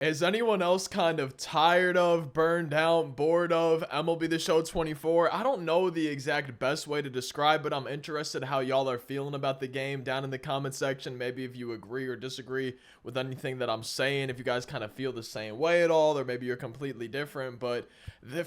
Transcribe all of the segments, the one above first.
Is anyone else kind of tired of, burned out, bored of MLB The Show 24? I don't know the exact best way to describe it. I'm interested how y'all are feeling about the game down in the comment section. Maybe if you agree or disagree with anything that I'm saying, if you guys kind of feel the same way at all, or maybe you're completely different. But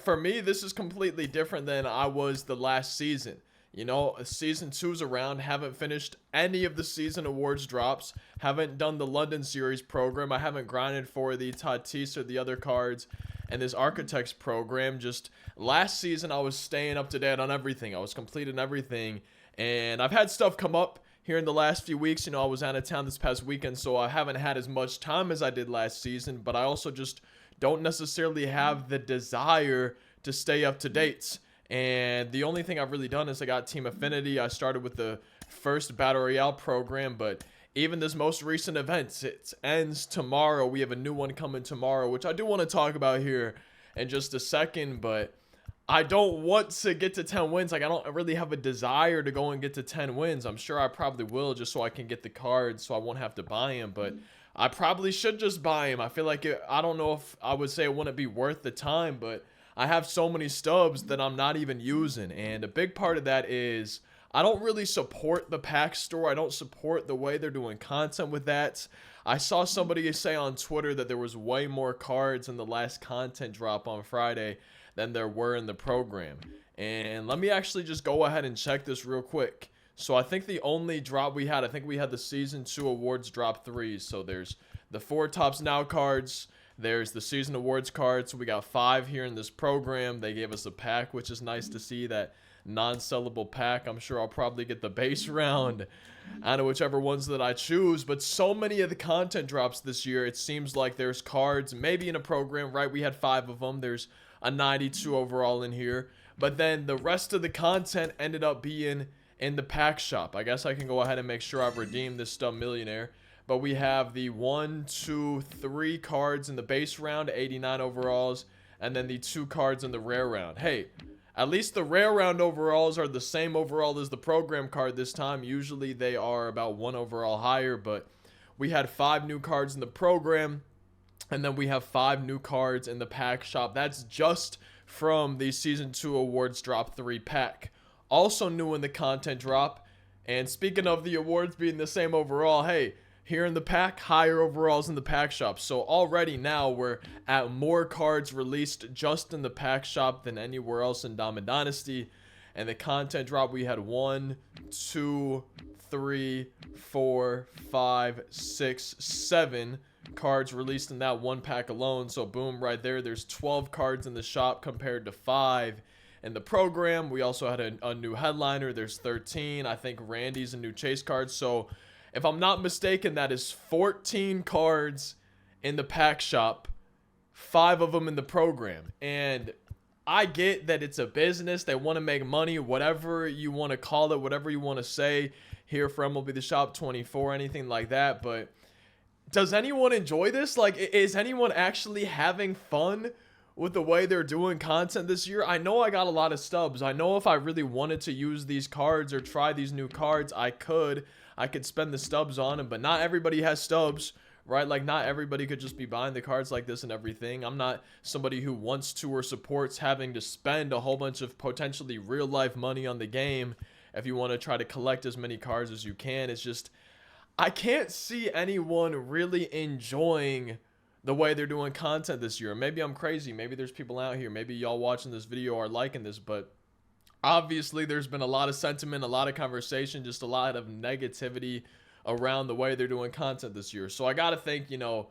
for me, this is completely different than I was the last season. You know, season two's around, haven't finished any of the season awards drops, haven't done the London series program, I haven't grinded for the Tatis or the other cards and this Architects program. Just last season, I was staying up to date on everything. I was completing everything, and I've had stuff come up here in the last few weeks. You know, I was out of town this past weekend, so I haven't had as much time as I did last season, but I also just don't necessarily have the desire to stay up to date. And the only thing I've really done is I got Team Affinity. I started with the first Battle Royale program, but even this most recent event, it ends tomorrow. We have a new one coming tomorrow, which I do want to talk about here in just a second, but I don't want to get to 10 wins. Like, I don't really have a desire to go and get to 10 wins. I'm sure I probably will, just so I can get the cards so I won't have to buy them, but I probably should just buy them. I feel like I don't know if I would say it wouldn't be worth the time, but I have so many stubs that I'm not even using, and a big part of that is I don't really support the pack store. I don't support the way they're doing content with that. I saw somebody say on Twitter that there was way more cards in the last content drop on Friday than there were in the program. And let me actually just go ahead and check this real quick. So I think the only drop we had, I think we had the Season 2 Awards drop 3. So there's the 4 Tops Now cards. There's the season awards cards. So we got 5 here in this program. They gave us a pack, which is nice to see, that non-sellable pack. I'm sure I'll probably get the base round out of whichever ones that I choose. But so many of the content drops this year, it seems like there's cards maybe in a program, right? We had 5 of them. There's a 92 overall in here. But then the rest of the content ended up being in the pack shop. I guess I can go ahead and make sure I've redeemed this Stub Millionaire. But we have the 1, 2, 3 cards in the base round, 89 overalls, and then the 2 cards in the rare round. Hey, at least the rare round overalls are the same overall as the program card this time. Usually they are about 1 overall higher, but we had 5 new cards in the program, and then we have 5 new cards in the pack shop. That's just from the Season 2 Awards Drop 3 pack. Also new in the content drop, and speaking of the awards being the same overall, hey, here in the pack, higher overalls in the pack shop. So already now we're at more cards released just in the pack shop than anywhere else in Diamond Dynasty. And the content drop, we had 1, 2, 3, 4, 5, 6, 7 cards released in that one pack alone. So boom, right there, there's 12 cards in the shop compared to 5 in the program. We also had a new headliner. There's 13. I think Randy's a new chase card. So if I'm not mistaken, that is 14 cards in the pack shop, 5 of them in the program. And I get that it's a business. They want to make money, whatever you want to call it, whatever you want to say here for MLB The Shop 24, anything like that. But does anyone enjoy this? Like, is anyone actually having fun with the way they're doing content this year? I know I got a lot of stubs. I know if I really wanted to use these cards or try these new cards, I could spend the stubs on them, but not everybody has stubs, right? Like, not everybody could just be buying the cards like this and everything. I'm not somebody who wants to or supports having to spend a whole bunch of potentially real life money on the game if you want to try to collect as many cards as you can. It's just, I can't see anyone really enjoying the way they're doing content this year. Maybe I'm crazy. Maybe there's people out here. Maybe y'all watching this video are liking this, but obviously there's been a lot of sentiment, a lot of conversation, just a lot of negativity around the way they're doing content this year. So I gotta think, you know,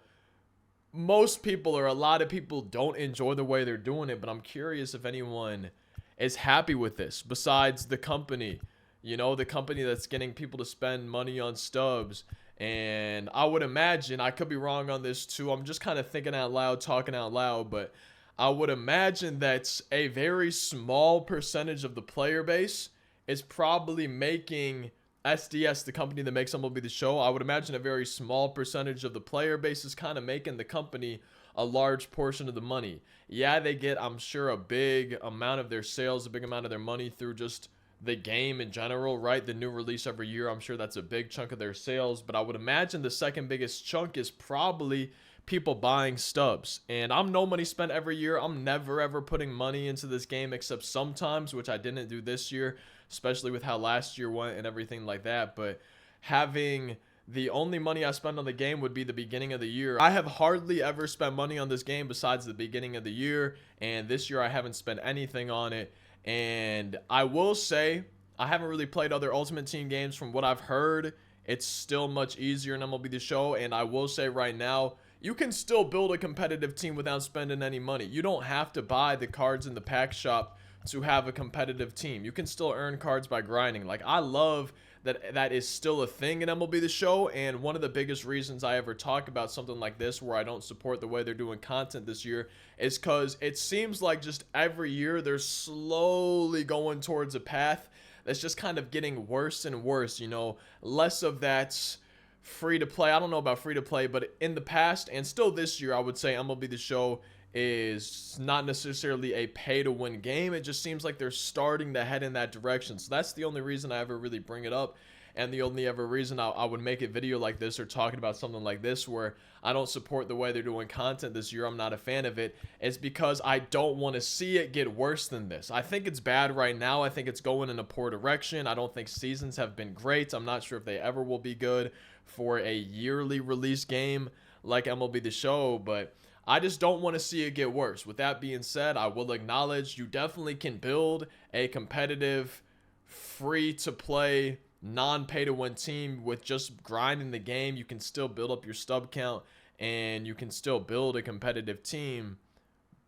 most people or a lot of people don't enjoy the way they're doing it, but I'm curious if anyone is happy with this besides the company, you know, the company that's getting people to spend money on stubs. And I would imagine, I could be wrong on this too, I'm just kind of thinking out loud, talking out loud, but I would imagine that a very small percentage of the player base is probably making SDS, the company that makes MLB The Show. I would imagine a very small percentage of the player base is kind of making the company a large portion of the money. Yeah, they get, I'm sure, a big amount of their sales, a big amount of their money through just the game in general, right? The new release every year, I'm sure that's a big chunk of their sales, but I would imagine the second biggest chunk is probably people buying stubs. And I'm no money spent every year. I'm never ever putting money into this game except sometimes, which I didn't do this year, especially with how last year went and everything like that. But having the only money I spend on the game would be the beginning of the year. I have hardly ever spent money on this game besides the beginning of the year, and this year I haven't spent anything on it. And I will say, I haven't really played other Ultimate Team games. From what I've heard, it's still much easier in MLB The Show, and I will say right now, you can still build a competitive team without spending any money. You don't have to buy the cards in the pack shop to have a competitive team. You can still earn cards by grinding. Like, I love that is still a thing in MLB The Show, and one of the biggest reasons I ever talk about something like this where I don't support the way they're doing content this year is because it seems like just every year they're slowly going towards a path that's just kind of getting worse and worse, you know, less of that free to play. I don't know about free to play, but in the past and still this year, I would say MLB The Show is not necessarily a pay to win game. It just seems like they're starting to head in that direction. So that's the only reason I ever really bring it up, and the only ever reason I would make a video like this or talking about something like this where I don't support the way they're doing content this year. I'm not a fan of it. It's because I don't want to see it get worse than this. I think it's bad right now. I think it's going in a poor direction. I don't think seasons have been great. I'm not sure if they ever will be good for a yearly release game like MLB The Show, but I just don't want to see it get worse. With that being said, I will acknowledge you definitely can build a competitive, free-to-play, non-pay-to-win team with just grinding the game. You can still build up your stub count, and you can still build a competitive team,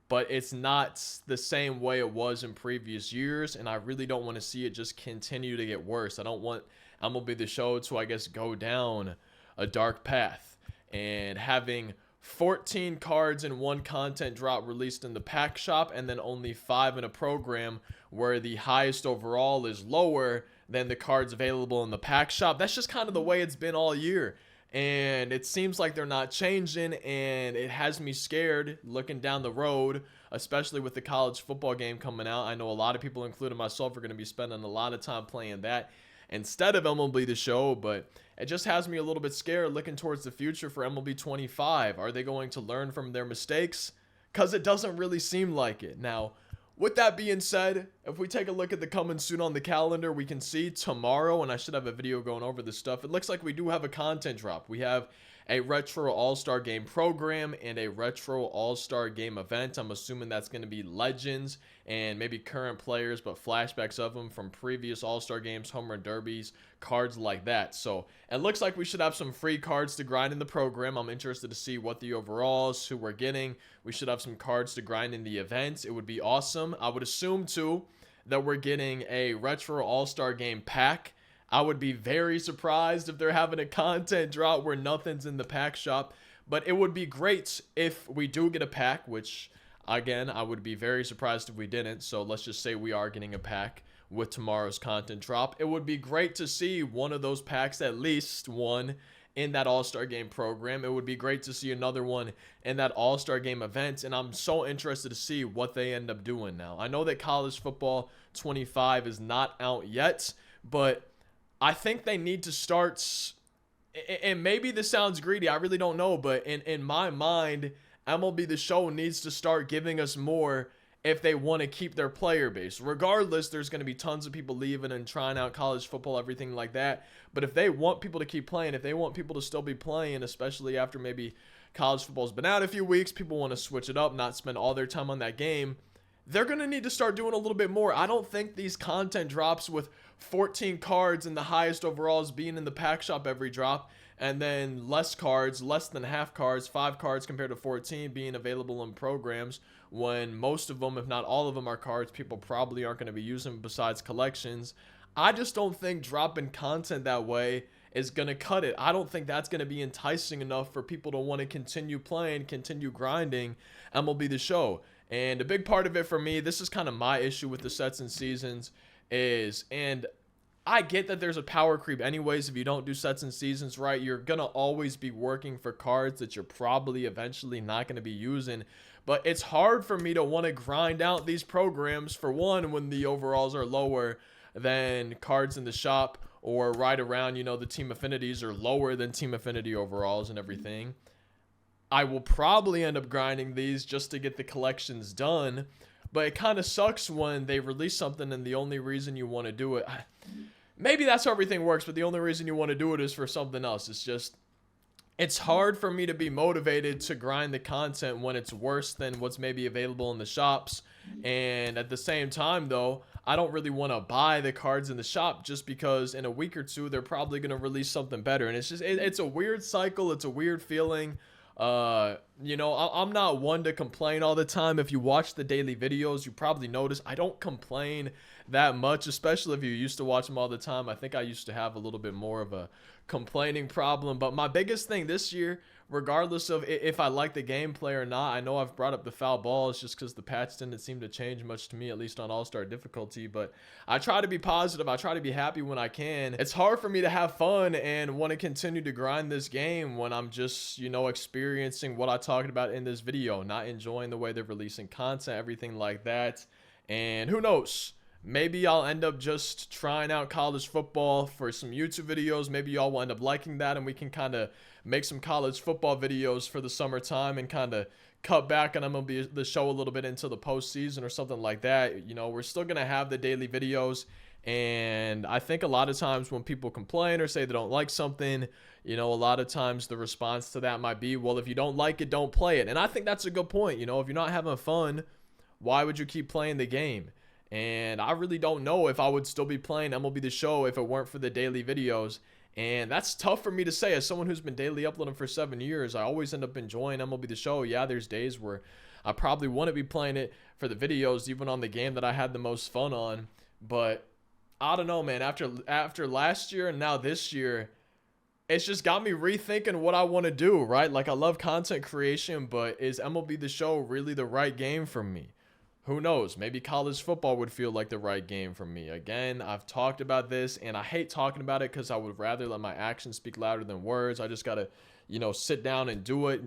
but it's not the same way it was in previous years, and I really don't want to see it just continue to get worse. I don't want MLB The Show to, I guess, go down a dark path, and having 14 cards in one content drop released in the pack shop and then only 5 in a program where the highest overall is lower than the cards available in the pack shop. That's just kind of the way it's been all year, and it seems like they're not changing, and it has me scared looking down the road, especially with the college football game coming out. I know a lot of people, including myself, are going to be spending a lot of time playing that instead of MLB The Show, but it just has me a little bit scared looking towards the future for MLB 25. Are they going to learn from their mistakes? Because it doesn't really seem like it. Now, with that being said, if we take a look at the coming soon on the calendar, we can see tomorrow, and I should have a video going over this stuff, it looks like we do have a content drop. We have a Retro All-Star Game program and a Retro All-Star Game event. I'm assuming that's going to be legends and maybe current players, but flashbacks of them from previous All-Star Games, home run derbies, cards like that. So it looks like we should have some free cards to grind in the program. I'm interested to see what the overalls, who we're getting. We should have some cards to grind in the event. It would be awesome. I would assume, too, that we're getting a Retro All-Star Game pack. I would be very surprised if they're having a content drop where nothing's in the pack shop, but it would be great if we do get a pack, which, again, I would be very surprised if we didn't. So let's just say we are getting a pack with tomorrow's content drop. It would be great to see one of those packs, at least one, in that All-Star Game program. It would be great to see another one in that All-Star Game event, and I'm so interested to see what they end up doing now. I know that College Football 25 is not out yet, but I think they need to start, and maybe this sounds greedy, I really don't know, but in my mind, MLB The Show needs to start giving us more if they want to keep their player base. Regardless, there's going to be tons of people leaving and trying out college football, everything like that. But if they want people to keep playing, if they want people to still be playing, especially after maybe college football's been out a few weeks, people want to switch it up, not spend all their time on that game, they're going to need to start doing a little bit more. I don't think these content drops with 14 cards and the highest overalls being in the pack shop every drop, and then less cards, less than half cards, 5 cards compared to 14 being available in programs, when most of them, if not all of them, are cards people probably aren't going to be using besides collections. I just don't think dropping content that way is going to cut it. I don't think that's going to be enticing enough for people to want to continue playing, continue grinding MLB The Show. And a big part of it for me, this is kind of my issue with the sets and seasons, is, and I get that there's a power creep anyways. If you don't do sets and seasons right, you're going to always be working for cards that you're probably eventually not going to be using. But it's hard for me to want to grind out these programs, for one, when the overalls are lower than cards in the shop, or right around, you know, the team affinities are lower than team affinity overalls and everything. I will probably end up grinding these just to get the collections done. But it kind of sucks when they release something and the only reason you want to do it, maybe that's how everything works, but the only reason you want to do it is for something else. It's hard for me to be motivated to grind the content when it's worse than what's maybe available in the shops. And at the same time, though, I don't really want to buy the cards in the shop just because in a week or two they're probably going to release something better. And it's a weird cycle. It's a weird feeling. I'm not one to complain all the time. If you watch the daily videos, you probably notice I don't complain that much, especially if you used to watch them all the time. I think I used to have a little bit more of a complaining problem. But my biggest thing this year, regardless of if I like the gameplay or not, I know I've brought up the foul balls just because the patch didn't seem to change much to me, at least on all-star difficulty. But I try to be positive. I try to be happy when I can. It's hard for me to have fun and want to continue to grind this game when I'm just, experiencing what I talked about in this video, not enjoying the way they're releasing content, everything like that. And who knows? Maybe I'll end up just trying out college football for some YouTube videos. Maybe y'all will end up liking that and we can kind of make some college football videos for the summertime and kind of cut back on MLB the show a little bit into the postseason or something like that. We're still going to have the daily videos. And I think a lot of times when people complain or say they don't like something, a lot of times the response to that might be, well, if you don't like it, don't play it. And I think that's a good point. If you're not having fun, why would you keep playing the game? And I really don't know if I would still be playing MLB The Show if it weren't for the daily videos. And that's tough for me to say as someone who's been daily uploading for 7 years. I always end up enjoying MLB The Show. Yeah, there's days where I probably want to be playing it for the videos, even on the game that I had the most fun on. But I don't know, man. After last year and now this year, it's just got me rethinking what I want to do, right? Like, I love content creation, but is MLB The Show really the right game for me? Who knows? Maybe college football would feel like the right game for me. Again, I've talked about this, and I hate talking about it because I would rather let my actions speak louder than words. I just got to, sit down and do it.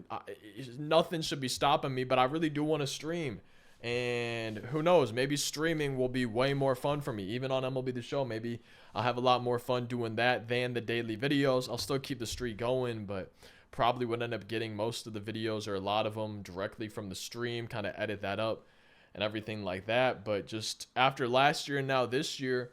Nothing should be stopping me, but I really do want to stream. And who knows? Maybe streaming will be way more fun for me. Even on MLB The Show, maybe I'll have a lot more fun doing that than the daily videos. I'll still keep the streak going, but probably would end up getting most of the videos or a lot of them directly from the stream, kind of edit that up and everything like that. But just after last year and now this year,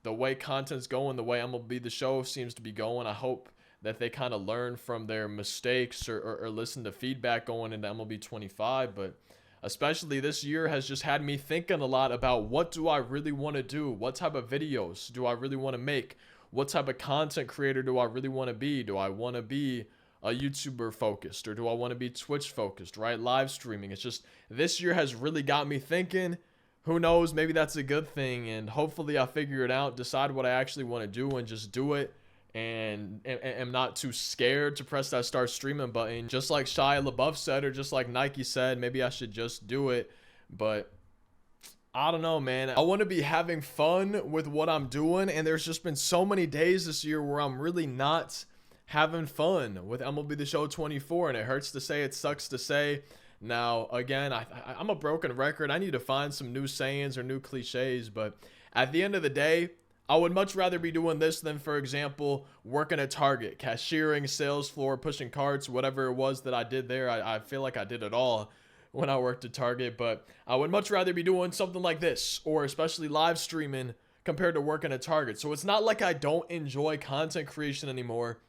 the way content's going, the way MLB The Show seems to be going, I hope that they kind of learn from their mistakes or listen to feedback going into MLB 25. But especially this year has just had me thinking a lot about what do I really want to do? What type of videos do I really want to make? What type of content creator do I really want to be? Do I want to be a YouTuber focused, or do I want to be Twitch focused, right? Live streaming. It's just, this year has really got me thinking. Who knows? Maybe that's a good thing. And hopefully I figure it out, decide what I actually want to do and just do it. And am not too scared to press that start streaming button. Just like Shia LaBeouf said, or just like Nike said, maybe I should just do it. But I don't know, man. I want to be having fun with what I'm doing. And there's just been so many days this year where I'm really not having fun with MLB The Show 24, and it hurts to say, it sucks to say. Now, again, I'm a broken record. I need to find some new sayings or new cliches, but at the end of the day, I would much rather be doing this than, for example, working at Target, cashiering, sales floor, pushing carts, whatever it was that I did there. I feel like I did it all when I worked at Target, but I would much rather be doing something like this, or especially live streaming, compared to working at Target. So it's not like I don't enjoy content creation anymore.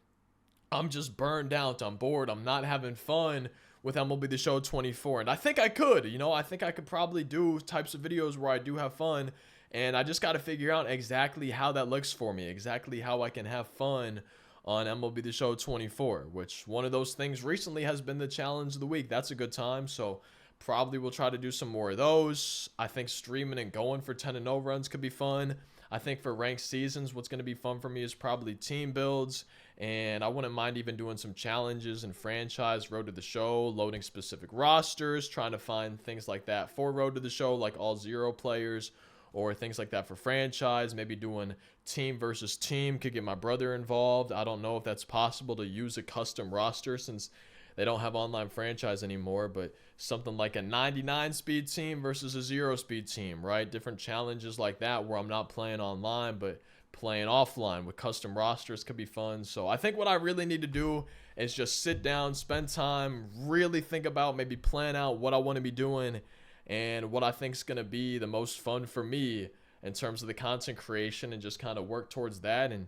I'm just burned out. I'm bored. I'm not having fun with MLB The Show 24. And I think I could, I think I could probably do types of videos where I do have fun. And I just got to figure out exactly how that looks for me, exactly how I can have fun on MLB The Show 24, which one of those things recently has been the challenge of the week. That's a good time. So probably we'll try to do some more of those. I think streaming and going for 10-0 runs could be fun. I think for ranked seasons, what's going to be fun for me is probably team builds. And I wouldn't mind even doing some challenges and franchise, Road to the Show, loading specific rosters, trying to find things like that for Road to the Show, like all 0 players, or things like that for franchise. Maybe doing team versus team, could get my brother involved. I don't know if that's possible to use a custom roster since they don't have online franchise anymore, but something like a 99 speed team versus a 0 speed team, right? Different challenges like that where I'm not playing online, but playing offline with custom rosters could be fun. So I think what I really need to do is just sit down, spend time, really think about, maybe plan out what I want to be doing and what I think is going to be the most fun for me in terms of the content creation, and just kind of work towards that and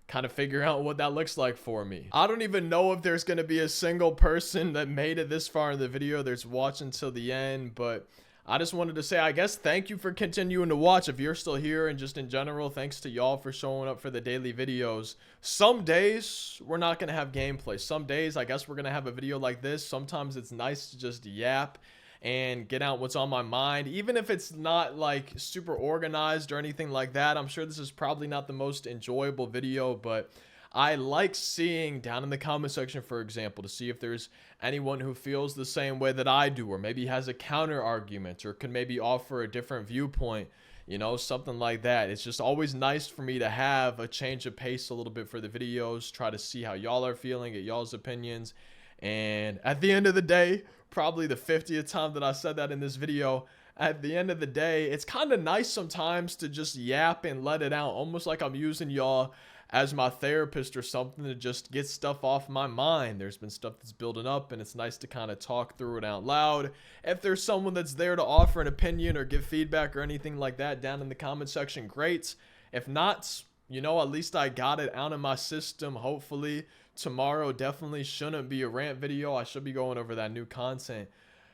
kind of figure out what that looks like for me. I don't even know if there's going to be a single person that made it this far in the video that's watching till the end, but I just wanted to say, I guess, thank you for continuing to watch. If you're still here, and just in general, thanks to y'all for showing up for the daily videos. Some days we're not going to have gameplay. Some days I guess we're going to have a video like this. Sometimes it's nice to just yap and get out what's on my mind, even if it's not like super organized or anything like that. I'm sure this is probably not the most enjoyable video, but I like seeing down in the comment section, for example, to see if there's anyone who feels the same way that I do, or maybe has a counter argument, or can maybe offer a different viewpoint, you know, something like that. It's just always nice for me to have a change of pace a little bit for the videos, try to see how y'all are feeling, get y'all's opinions. And at the end of the day, probably the 50th time that I said that in this video, at the end of the day, it's kind of nice sometimes to just yap and let it out, almost like I'm using y'all as my therapist or something, to just get stuff off my mind. There's been stuff that's building up, and it's nice to kind of talk through it out loud. If there's someone that's there to offer an opinion or give feedback or anything like that down in the comment section, great. If not, you know, at least I got it out of my system. Hopefully tomorrow definitely shouldn't be a rant video. I should be going over that new content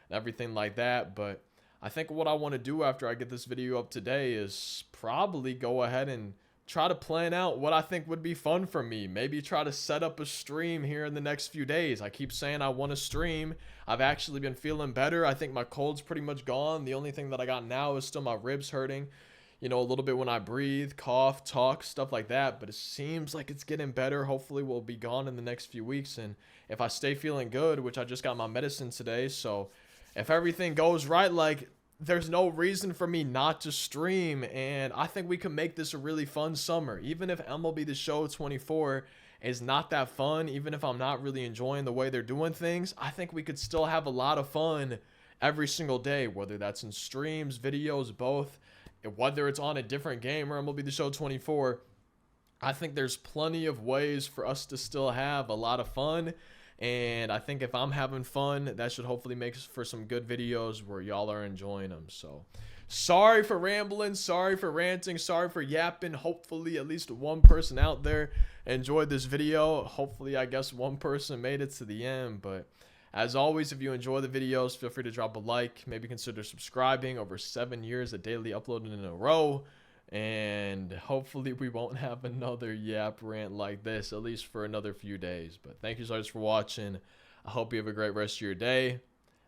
and everything like that. But I think what I want to do after I get this video up today is probably go ahead and try to plan out what I think would be fun for me. Maybe try to set up a stream here in the next few days. I keep saying I want to stream. I've actually been feeling better. I think my cold's pretty much gone. The only thing that I got now is still my ribs hurting, you know, a little bit when I breathe, cough, talk, stuff like that. But it seems like it's getting better. Hopefully we'll be gone in the next few weeks. And if I stay feeling good, which I just got my medicine today, so if everything goes right, like, there's no reason for me not to stream. And I think we can make this a really fun summer. Even if MLB The Show 24 is not that fun, even if I'm not really enjoying the way they're doing things, I think we could still have a lot of fun every single day, whether that's in streams, videos, both. Whether it's on a different game or MLB The Show 24, I think there's plenty of ways for us to still have a lot of fun. And I think if I'm having fun, that should hopefully make for some good videos where y'all are enjoying them. So sorry for rambling, sorry for ranting, sorry for yapping. Hopefully at least one person out there enjoyed this video. Hopefully, I guess, one person made it to the end. But as always, if you enjoy the videos, feel free to drop a like. Maybe consider subscribing. Over 7 years of daily uploading in a row. And hopefully we won't have another yap rant like this, at least for another few days. But thank you so much for watching. I hope you have a great rest of your day.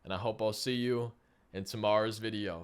And I hope I'll see you in tomorrow's video.